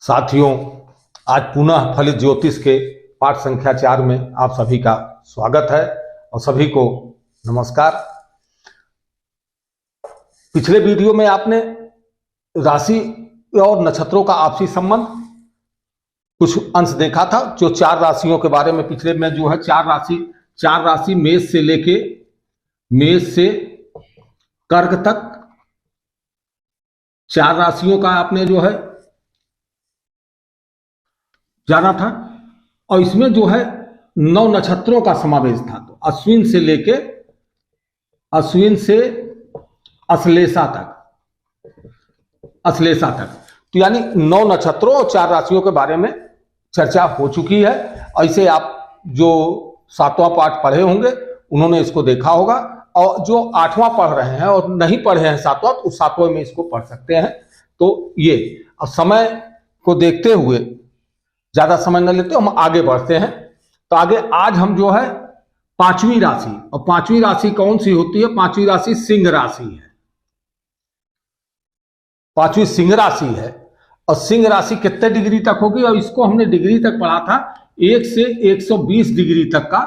साथियों, आज पुनः फलित ज्योतिष के पाठ संख्या 4 में आप सभी का स्वागत है और सभी को नमस्कार। पिछले वीडियो में आपने राशि और नक्षत्रों का आपसी संबंध कुछ अंश देखा था। जो 4 राशियों के बारे में पिछले में जो है चार राशि मेष से कर्क तक 4 राशियों का आपने जो है जाना था और इसमें जो है 9 नक्षत्रों का समावेश था। तो अश्विन से अश्लेषा तक तो यानी 9 नक्षत्रों और 4 राशियों के बारे में चर्चा हो चुकी है। ऐसे आप जो 7वां पाठ पढ़े होंगे उन्होंने इसको देखा होगा, और जो 8वां पढ़ रहे हैं और नहीं पढ़े हैं 7वां, तो 7वें में इसको पढ़ सकते हैं। तो ये अब समय को देखते हुए ज्यादा समय न लेते हम आगे बढ़ते हैं। तो आगे आज हम जो है 5वीं राशि, और 5वीं राशि कौन सी होती है? 5वीं राशि सिंह राशि है। 5वीं सिंह राशि है और सिंह राशि कितने डिग्री तक होगी? और इसको हमने डिग्री तक पढ़ा था 1 से 120 डिग्री तक का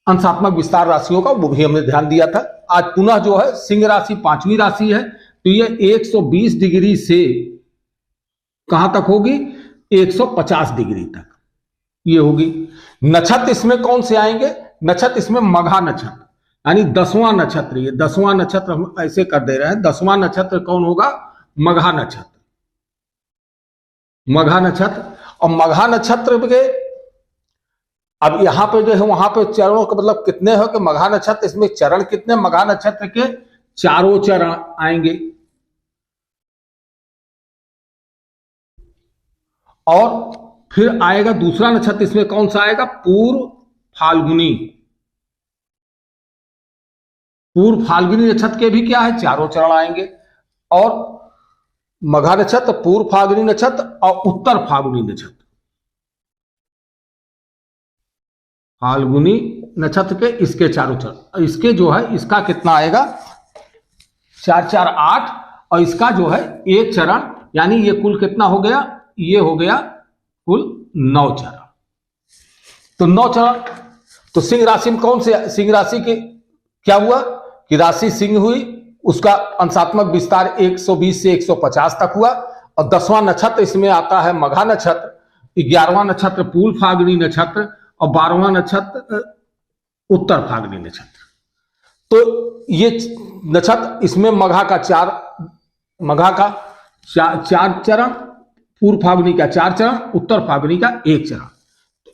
अंशात्मक विस्तार राशियों का, वो भी हमने ध्यान दिया था। आज पुनः जो है सिंह राशि 5वीं राशि है, तो ये 120 डिग्री से कहां तक होगी? 150 डिग्री तक ये होगी। नक्षत्र इसमें कौन से आएंगे? नक्षत्र इसमें मघा नक्षत्र, यानी 10वां नक्षत्र। ये 10वां नक्षत्र हम ऐसे कर दे रहे हैं। 10वां नक्षत्र कौन होगा? मघा नक्षत्र। और मघा नक्षत्र के अब यहां पे जो है वहां पे चरणों का मतलब कितने हो कि मघा नक्षत्र इसमें चरण कितने? मघा नक्षत्र के 4 चरण आएंगे। और फिर आएगा दूसरा नक्षत्र, इसमें कौन सा आएगा? पूर्व फाल्गुनी नक्षत्र के भी क्या है? 4 चरण आएंगे। और मघा नक्षत्र, पूर्व फाल्गुनी नक्षत्र और उत्तर फाल्गुनी नक्षत्र। फाल्गुनी नक्षत्र के इसके 4 चरण, इसके जो है इसका कितना आएगा? 4 4 8, और इसका जो है 1 चरण, यानी ये कुल कितना हो गया? ये हो गया कुल 9 चरण। तो 9 चरण। तो सिंह राशि में कौन से? सिंह राशि के क्या हुआ कि राशि सिंह हुई, उसका अंशात्मक विस्तार 120 से 150 तक हुआ। और 10वां नक्षत्र इसमें आता है मघा नक्षत्र, 11वां नक्षत्र पूर्व फाल्गुनी नक्षत्र और 12वां नक्षत्र उत्तर फाल्गुनी नक्षत्र। तो ये नक्षत्र इसमें मघा का 4 चरण, पूर्व फाल्गुनी का 4 चरण, उत्तर फाल्गुनी का 1 चरण,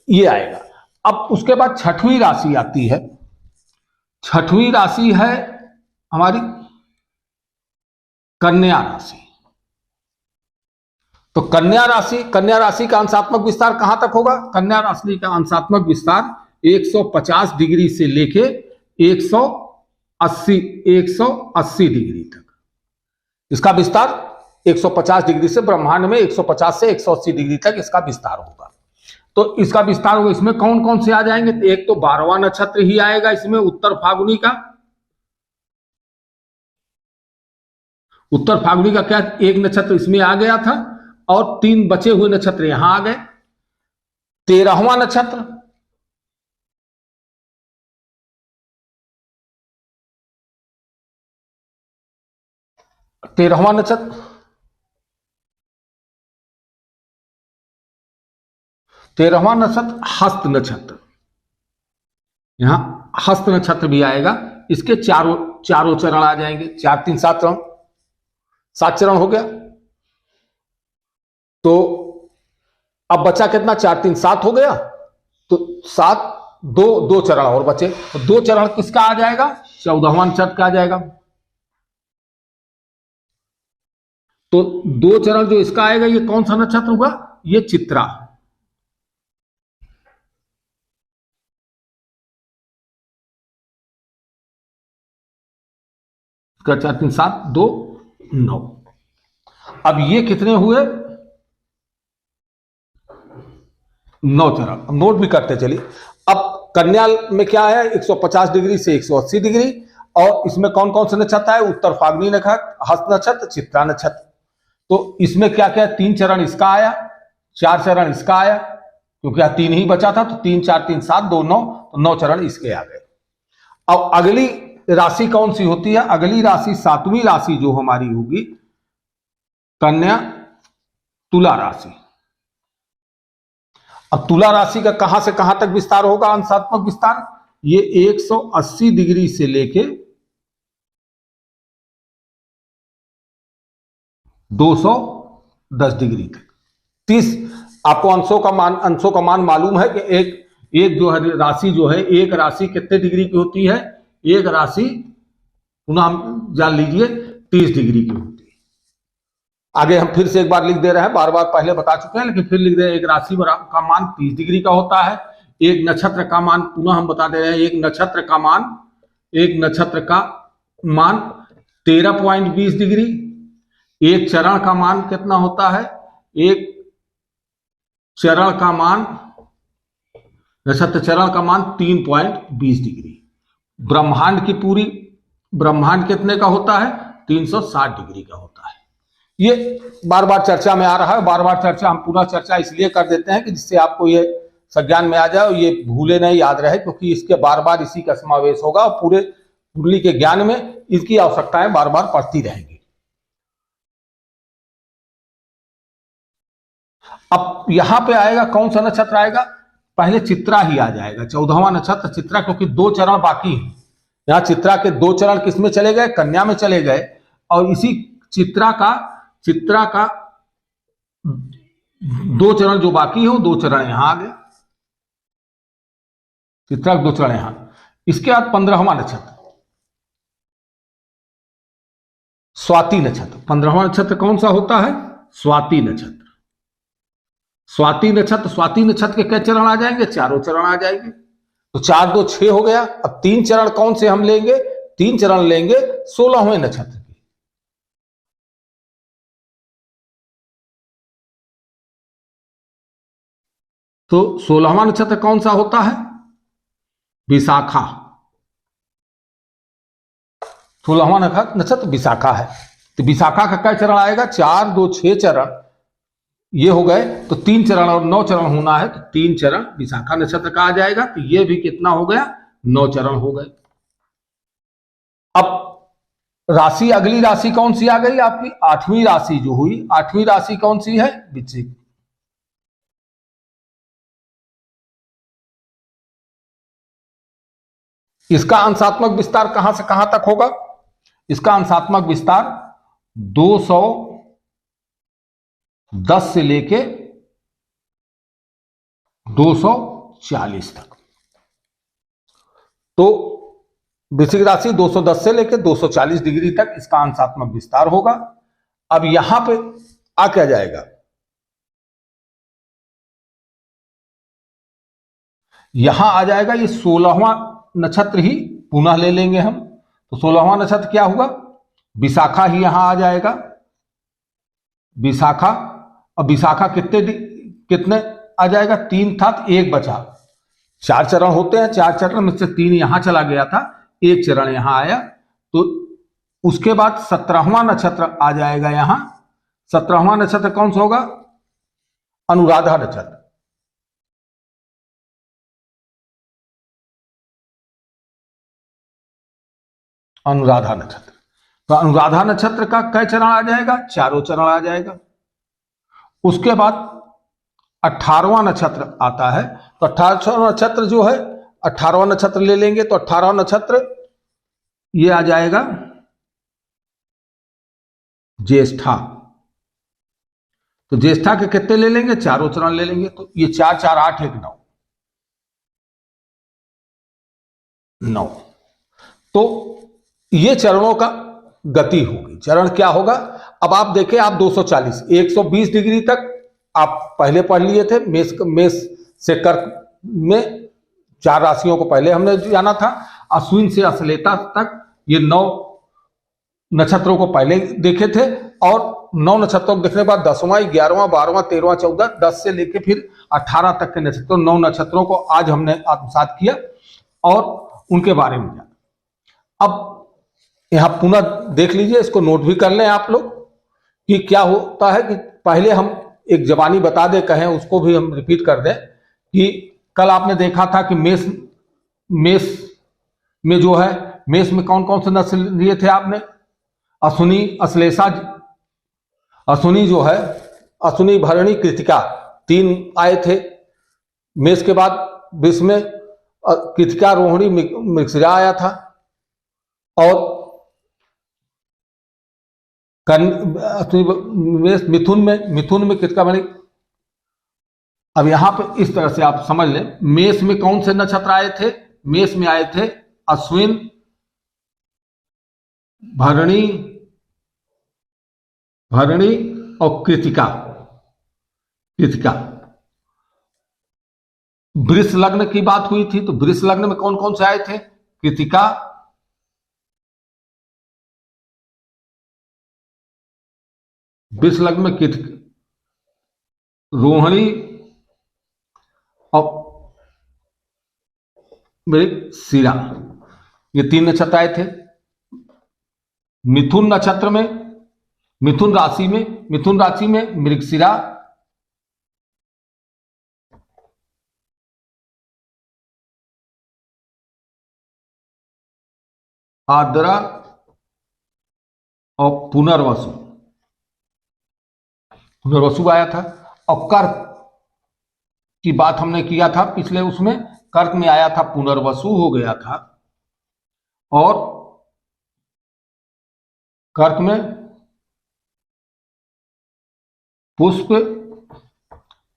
ये आएगा। अब उसके बाद 6वीं राशि आती है। 6वीं राशि है हमारी कन्या राशि। तो कन्या राशि का अंशात्मक विस्तार कहां तक होगा? कन्या राशि का अंशात्मक विस्तार 150 डिग्री से लेके 180 डिग्री तक। इसका विस्तार 150 डिग्री से ब्रह्मांड में 150 से 180 डिग्री तक इसका विस्तार होगा। तो इसका विस्तार होगा, इसमें कौन कौन से आ जाएंगे? तो एक तो 12वां नक्षत्र ही आएगा इसमें, उत्तर फाल्गुनी का क्या? 1 नक्षत्र इसमें आ गया था और 3 बचे हुए नक्षत्र यहां आ गए। 13वां नक्षत्र, हस्त नक्षत्र। यहां हस्त नक्षत्र भी आएगा, इसके चारों चरण आ जाएंगे। 4 3 7 चरण, 7 चरण हो गया। तो अब बचा कितना? 4 3 7 हो गया। तो 7 2 चरण और बचे। तो 2 चरण किसका आ जाएगा? 14वां नक्षत्र का आ जाएगा। तो 2 चरण जो इसका आएगा, ये कौन सा नक्षत्र होगा? ये चित्रा। इसका 4 3 7 2 9। अब ये कितने हुए? 9 चरण। अब नोट भी करते चलिए। अब कन्या में क्या है? 150 डिग्री से 180 डिग्री, और इसमें कौन कौन से नक्षत्र है? उत्तर फाल्गुनी नक्षत्र, हस्त नक्षत्र, चित्रा नक्षत्र। तो इसमें क्या क्या, 3 चरण इसका आया, 4 चरण इसका आया, क्योंकि 3 ही बचा था, तो 3 4 3 7 2 9, तो 9 चरण इसके आ गए। अब अगली राशि कौन सी होती है? अगली राशि 7वीं राशि जो हमारी होगी कन्या तुला राशि। अब तुला राशि का कहां से कहां तक विस्तार होगा, अंशात्मक विस्तार? ये 180 डिग्री से लेके 210 डिग्री तक। 30 आपको अंशों का मान मालूम है कि एक जो है राशि जो है, एक राशि कितने डिग्री की होती है? एक राशि पुनः हम जान लीजिए 30 डिग्री की होती है। आगे हम फिर से एक बार लिख दे रहे हैं, बार बार पहले बता चुके हैं लेकिन फिर लिख दे रहे हैं। एक राशि का मान 30 डिग्री का होता है। एक नक्षत्र का मान पुनः हम बता दे रहे हैं, एक नक्षत्र का मान 13.20 डिग्री। एक चरण का मान कितना होता है? एक चरण का मान, नक्षत्र चरण का मान 3.20 डिग्री। ब्रह्मांड कितने का होता है? 360 डिग्री का होता है। ये बार बार चर्चा में आ रहा है, बार बार चर्चा, हम पूरा चर्चा इसलिए कर देते हैं कि जिससे आपको ये संज्ञान में आ जाए और ये भूले नहीं, याद रहे, क्योंकि इसके बार बार इसी का समावेश होगा और पूरे कुंडली के ज्ञान में इसकी आवश्यकताएं बार बार पड़ती रहेंगी। अब यहां पे आएगा कौन सा नक्षत्र आएगा? पहले चित्रा ही आ जाएगा, 14वां नक्षत्र चित्रा, क्योंकि 2 चरण बाकी हैं। यहां चित्रा के 2 चरण किसमें चले गए? कन्या में चले गए। और इसी चित्रा का 2 चरण जो बाकी है वो 2 चरण यहां आ गए। चित्रा के 2 चरण यहां। इसके बाद 15वां नक्षत्र स्वाति नक्षत्र। 15वां नक्षत्र कौन सा होता है? स्वाति नक्षत्र। स्वाति नक्षत्र के क्या चरण आ जाएंगे? 4 चरण आ जाएंगे। तो 4 2 6 हो गया। अब 3 चरण कौन से हम लेंगे? 3 चरण लेंगे 16वें नक्षत्र के। तो 16वां नक्षत्र कौन सा होता है? विशाखा। 16वां नक्षत्र विशाखा है। तो विशाखा का क्या चरण आएगा? 4 2 6 चरण ये हो गए। तो 3 चरण और 9 चरण होना है, तो 3 चरण विशाखा नक्षत्र का आ जाएगा। तो ये भी कितना हो गया? 9 चरण हो गए। अब राशि, अगली राशि कौन सी आ गई आपकी? 8वीं राशि जो हुई, 8वीं राशि कौन सी है? वृश्चिक। इसका अंशात्मक विस्तार कहां से कहां तक होगा? इसका अंशात्मक विस्तार 210 से लेके 240 तक। तो वृश्चिक राशि 210 से लेके 240 डिग्री तक इसका अंशात्मक विस्तार होगा। अब यहां पे आ क्या जाएगा? यहां आ जाएगा ये 16वां नक्षत्र ही पुनः ले लेंगे हम। तो 16वां नक्षत्र क्या हुआ? विशाखा ही यहां आ जाएगा। विशाखा, और विशाखा कितने आ जाएगा? 3 था तो 1 बचा। 4 चरण होते हैं, 4 चरण में से 3 यहां चला गया था, 1 चरण यहां आया। तो उसके बाद 17वां नक्षत्र आ जाएगा यहां। 17वां नक्षत्र कौन सा होगा? अनुराधा नक्षत्र। अनुराधा नक्षत्र। तो अनुराधा नक्षत्र का कै चरण आ जाएगा? 4 चरण आ जाएगा। उसके बाद 18वां नक्षत्र आता है। तो 18वां नक्षत्र जो है, 18वां नक्षत्र ले लेंगे। तो 18वां नक्षत्र ये आ जाएगा ज्येष्ठा। तो ज्येष्ठा के कितने ले लेंगे? 4 चरण ले लेंगे। तो ये 4 4 8 1 9। तो ये चरणों का गति होगी। चरण क्या होगा? अब आप देखें, आप 240 120 डिग्री तक आप पहले पढ़ लिए थे। मेष से कर्क में 4 राशियों को पहले हमने जाना था। अश्विन से अश्लेषा तक ये 9 नक्षत्रों को पहले देखे थे। और 9 नक्षत्रों को देखने के बाद 10वां 11वां 12वां 13वां 14 10 से लेके फिर 18 तक के नक्षत्रों, 9 नक्षत्रों को आज हमने आत्मसात किया और उनके बारे में जाना। अब यहां पुनः देख लीजिए, इसको नोट भी कर लें आप लोग कि क्या होता है कि पहले हम एक जबानी बता दे, कहें उसको भी हम रिपीट कर दें कि कल आपने देखा था कि मेष मेष में जो है, मेष में कौन कौन से नस्ल लिए थे आपने? अश्विनी, अश्लेषा, अश्विनी जो है, अश्विनी, भरणी, कृतिका, 3 आए थे। मेष के बाद वृष में कृतिका, रोहिणी, मृगशिरा आया था। और मिथुन में कृतिका बनी। अब यहां पे इस तरह से आप समझ लें, मेष में कौन से नक्षत्र आए थे? मेष में आए थे अश्विन, भरणी और कृतिका। वृष लग्न की बात हुई थी, तो वृष लग्न में कौन कौन से आए थे? कृतिका, वृष लग्न में कृतिका, रोहिणी और मृगशिरा, ये 3 नक्षत्र आए थे। मिथुन नक्षत्र में, मिथुन राशि में मृगशिरा, आर्द्रा और पुनर्वसु आया था। और कर्क की बात हमने किया था पिछले उसमें, कर्क में आया था पुनर्वसु हो गया था, और कर्क में पुष्प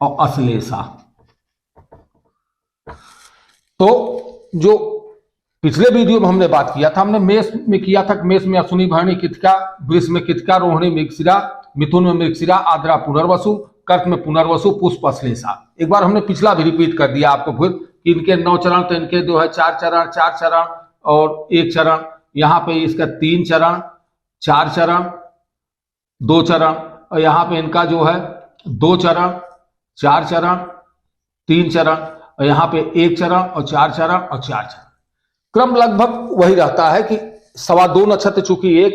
और अश्लेषा। तो जो पिछले वीडियो में हमने बात किया था, हमने मेष में किया था, मेष में अश्विनी, भरणी, कृतिका, वृष में कृतिका, रोहिणी, मृगशिरा, मिथुन में मृगशिरा, आद्रा, पुनर्वसु, कर्क में पुनर्वसु, पुष्प, अश्लेषा। एक बार हमने पिछला भी रिपीट कर दिया आपको फिर कि इनके 9 चरण, तो इनके जो है 4 चरण और 1 चरण। यहाँ पे इसका 3 चरण, 4 चरण, 2 चरण, और यहाँ पे इनका जो है 2 चरण, 4 चरण, 3 चरण, और यहाँ पे 1 चरण और 4 चरण और 4 चरण। क्रम लगभग वही रहता है कि 2.25 नक्षत्र, चूंकि एक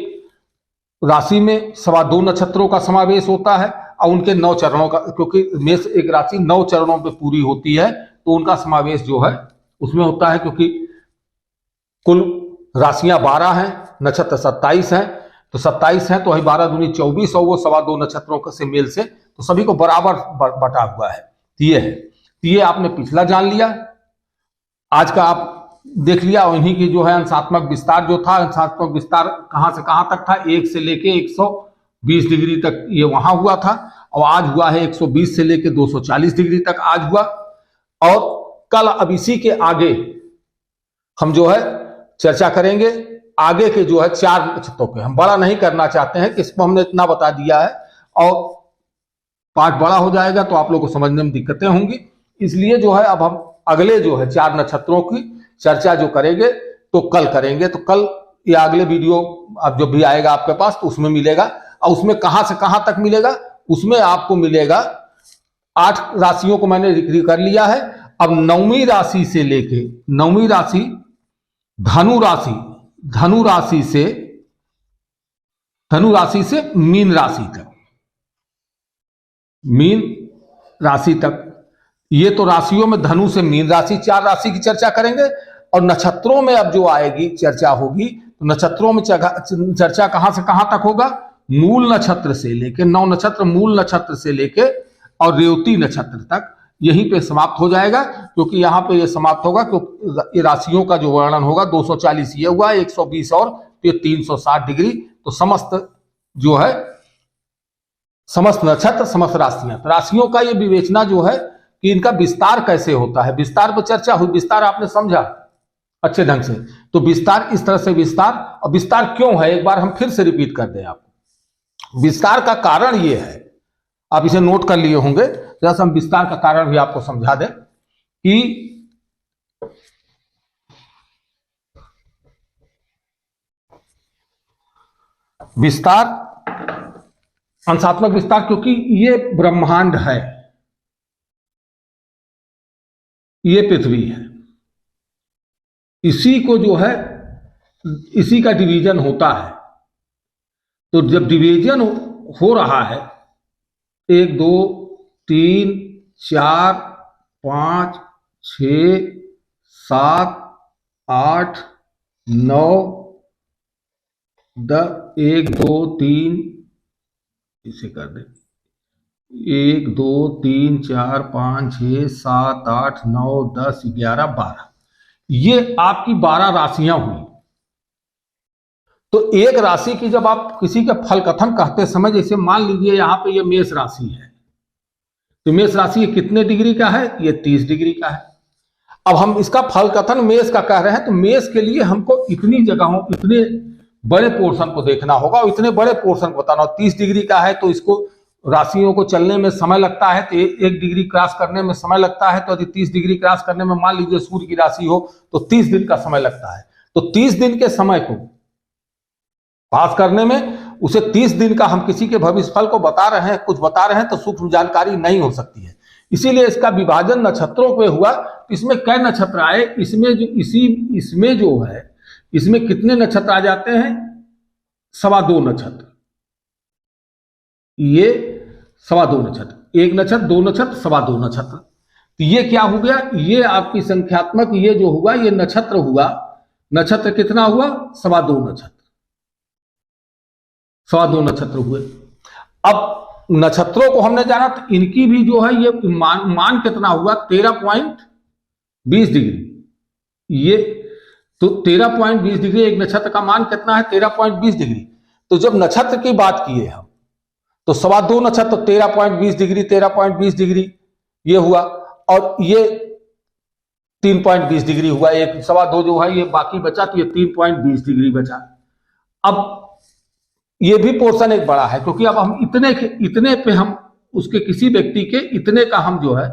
राशि में 2.25 नक्षत्रों का समावेश होता है और उनके 9 चरणों का, क्योंकि मेष एक राशि 9 चरणों पे पूरी होती है, तो उनका समावेश जो है उसमें होता है। क्योंकि कुल राशियां 12 हैं, नक्षत्र 27 हैं, तो 27 हैं तो वही 12 दूनी 24, और वो 2.25 नक्षत्रों से मेल से तो सभी को बराबर बटा हुआ है। ये है, ये आपने पिछला जान लिया, आज का आप देख लिया। और इन्हीं की जो है अंशात्मक विस्तार जो था, अंशात्मक विस्तार कहां से कहां तक था? 1 से लेके 120 डिग्री तक ये वहां हुआ था, और आज हुआ है 120 से लेके 240 डिग्री तक आज हुआ। और कल अब इसी के आगे हम जो है चर्चा करेंगे आगे के जो है 4 नक्षत्रों पे। हम बड़ा नहीं करना चाहते हैं कि इसको हमने इतना बता दिया है, और पाठ बड़ा हो जाएगा तो आप लोगों को समझने में दिक्कतें होंगी। इसलिए जो है अब हम अगले जो है 4 नक्षत्रों की चर्चा जो करेंगे तो कल करेंगे। तो कल या अगले वीडियो अब जो भी आएगा आपके पास तो उसमें मिलेगा। और उसमें कहां से कहां तक मिलेगा? उसमें आपको मिलेगा 8 राशियों को मैंने कर लिया है। अब 9वीं राशि से लेके 9वीं राशि धनु राशि से मीन राशि तक, ये तो राशियों में धनु से मीन राशि 4 राशि की चर्चा करेंगे। और नक्षत्रों में अब जो आएगी चर्चा होगी, तो नक्षत्रों में चर्चा कहां से कहां तक होगा? मूल नक्षत्र से लेके 9 नक्षत्र, मूल नक्षत्र से लेके और रेवती नक्षत्र तक यहीं पे समाप्त हो जाएगा। क्योंकि यहां पे ये समाप्त होगा, क्योंकि राशियों का जो वर्णन होगा 240 ये हुआ, 120 और तो 360 डिग्री। तो समस्त जो है समस्त नक्षत्र, समस्त राशियों का ये विवेचना जो है कि इनका विस्तार कैसे होता है, विस्तार पर चर्चा हुई। विस्तार आपने समझा अच्छे ढंग से, तो विस्तार इस तरह से विस्तार, और विस्तार क्यों है एक बार हम फिर से रिपीट कर दें आपको। विस्तार का कारण ये है, आप इसे नोट कर लिए होंगे, जैसे हम विस्तार का कारण भी आपको समझा दें कि विस्तार, अंशात्मक विस्तार, क्योंकि ये ब्रह्मांड है, ये पृथ्वी है, इसी को जो है इसी का डिवीजन होता है। तो जब डिवीजन हो रहा है 1 2 3 4 5 6 7 8 9 10 1 2 3 इसे कर दे 1 2 3 4 5 6 7 8 9 10 11 12, ये आपकी 12 राशियां हुई। तो एक राशि की जब आप किसी का फल कथन कहते समय, जैसे मान लीजिए यहां पे ये मेष राशि है, तो मेष राशि ये कितने डिग्री का है, ये 30 डिग्री का है। अब हम इसका फल कथन मेष का कह रहे हैं, तो मेष के लिए हमको इतनी जगहों, इतने बड़े पोर्शन को देखना होगा और इतने बड़े पोर्शन को बताना। 30 डिग्री का है तो इसको राशियों को चलने में समय लगता है, तो 1 डिग्री क्रॉस करने में समय लगता है। तो यदि 30 डिग्री क्रॉस करने में मान लीजिए सूर्य की राशि हो तो 30 दिन का समय लगता है। तो 30 दिन के समय को पास करने में, उसे 30 दिन का हम किसी के भविष्य फल को बता रहे हैं, कुछ बता रहे हैं, तो सूक्ष्म जानकारी नहीं हो सकती है। इसीलिए इसका विभाजन नक्षत्रों पे हुआ। इसमें कई नक्षत्र आए, इसमें जो है, इसमें कितने नक्षत्र आ जाते हैं, 2.25 नक्षत्र। ये 2.25 नक्षत्र, 1 नक्षत्र, 2 नक्षत्र, 2.25 नक्षत्र। तो ये क्या हो गया, ये आपकी संख्यात्मक, ये जो हुआ ये नक्षत्र हुआ। नक्षत्र कितना हुआ, 2.25 नक्षत्र, 2.25 नक्षत्र हुए। अब नक्षत्रों को हमने जाना, तो इनकी भी जो है ये मान कितना हुआ, 13.20 डिग्री। ये तो 13.20 डिग्री, एक नक्षत्र का मान कितना है, 13.20 डिग्री। तो जब नक्षत्र की बात किए हम, तो 2.25 नक्षत्र 13.20 डिग्री, 13.20 डिग्री ये हुआ, और ये 3.20 डिग्री हुआ। एक 2.25 जो है ये बाकी बचा, तो ये 3.20 डिग्री बचा। अब ये भी पोर्शन एक बड़ा है, क्योंकि अब हम इतने पे हम उसके किसी व्यक्ति के इतने का हम जो है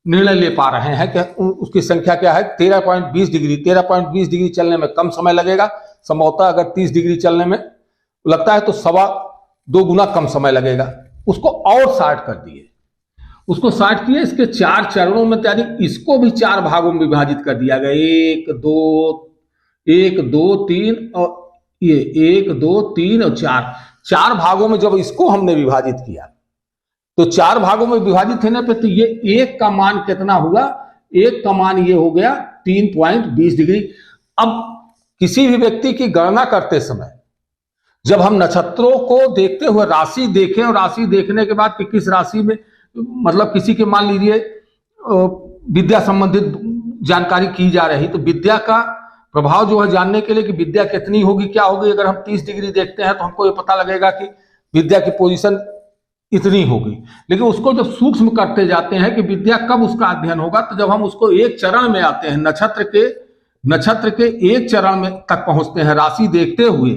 निर्णय ले पा रहे हैं कि उसकी संख्या क्या है, 13.20 डिग्री। 13.20 डिग्री चलने में कम समय लगेगा, संभवतः अगर 30 डिग्री चलने में लगता है तो 2.25 गुना कम समय लगेगा। उसको और शार्ट कर दिए, उसको शार्ट किए, इसके 4 चरणों में, यानी इसको भी 4 भागों में विभाजित कर दिया गया। 1 2 3 और ये 1 2 3 और 4 भागों में जब इसको हमने विभाजित किया, तो 4 भागों में विभाजित होने पे तो ये 1 का मान कितना हुआ, 1 का मान ये हो गया 3.20 डिग्री। अब किसी भी व्यक्ति की गणना करते समय जब हम नक्षत्रों को देखते हुए राशि देखें, और राशि देखने के बाद कि किस राशि में, मतलब किसी के मान लीजिए विद्या संबंधित जानकारी की जा रही, तो विद्या का प्रभाव जो है जानने के लिए कि विद्या कितनी होगी, क्या होगी, अगर हम 30 डिग्री देखते हैं तो हमको ये पता लगेगा कि विद्या की पोजीशन इतनी होगी। लेकिन उसको जब सूक्ष्म करते जाते हैं कि विद्या कब उसका अध्ययन होगा, तो जब हम उसको एक चरण में आते हैं, नक्षत्र के एक चरण में तक पहुंचते हैं, राशि देखते हुए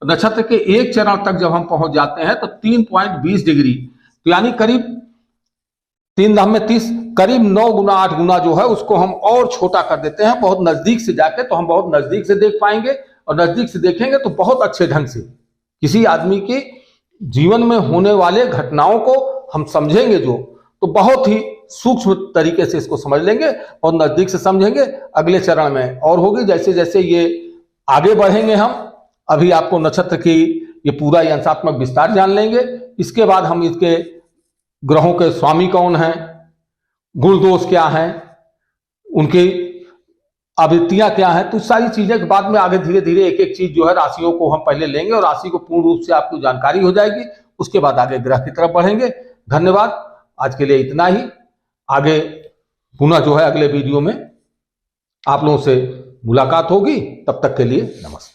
नक्षत्र के एक चरण तक जब हम पहुंच जाते हैं तो 3.20 डिग्री, तो यानी करीब 3 धाम में 30, करीब 9 गुना 8 गुना जो है उसको हम और छोटा कर देते हैं। बहुत नजदीक से जाके तो हम बहुत नजदीक से देख पाएंगे, और नजदीक से देखेंगे तो बहुत अच्छे ढंग से किसी आदमी के जीवन में होने वाले घटनाओं को हम समझेंगे, जो तो बहुत ही सूक्ष्म तरीके से इसको समझ लेंगे और नजदीक से समझेंगे। अगले चरण में और होगी, जैसे जैसे ये आगे बढ़ेंगे हम, अभी आपको नक्षत्र की ये पूरा अंशात्मक विस्तार जान लेंगे। इसके बाद हम इसके ग्रहों के स्वामी कौन हैं, गुण दोष क्या हैं, उनकी आवृत्तियां क्या हैं, तो सारी चीजें के बाद में आगे धीरे धीरे एक एक चीज जो है राशियों को हम पहले लेंगे और राशि को पूर्ण रूप से आपको जानकारी हो जाएगी। उसके बाद आगे ग्रह की तरफ बढ़ेंगे। धन्यवाद, आज के लिए इतना ही। आगे पुनः जो है अगले वीडियो में आप लोगों से मुलाकात होगी। तब तक के लिए नमस्कार।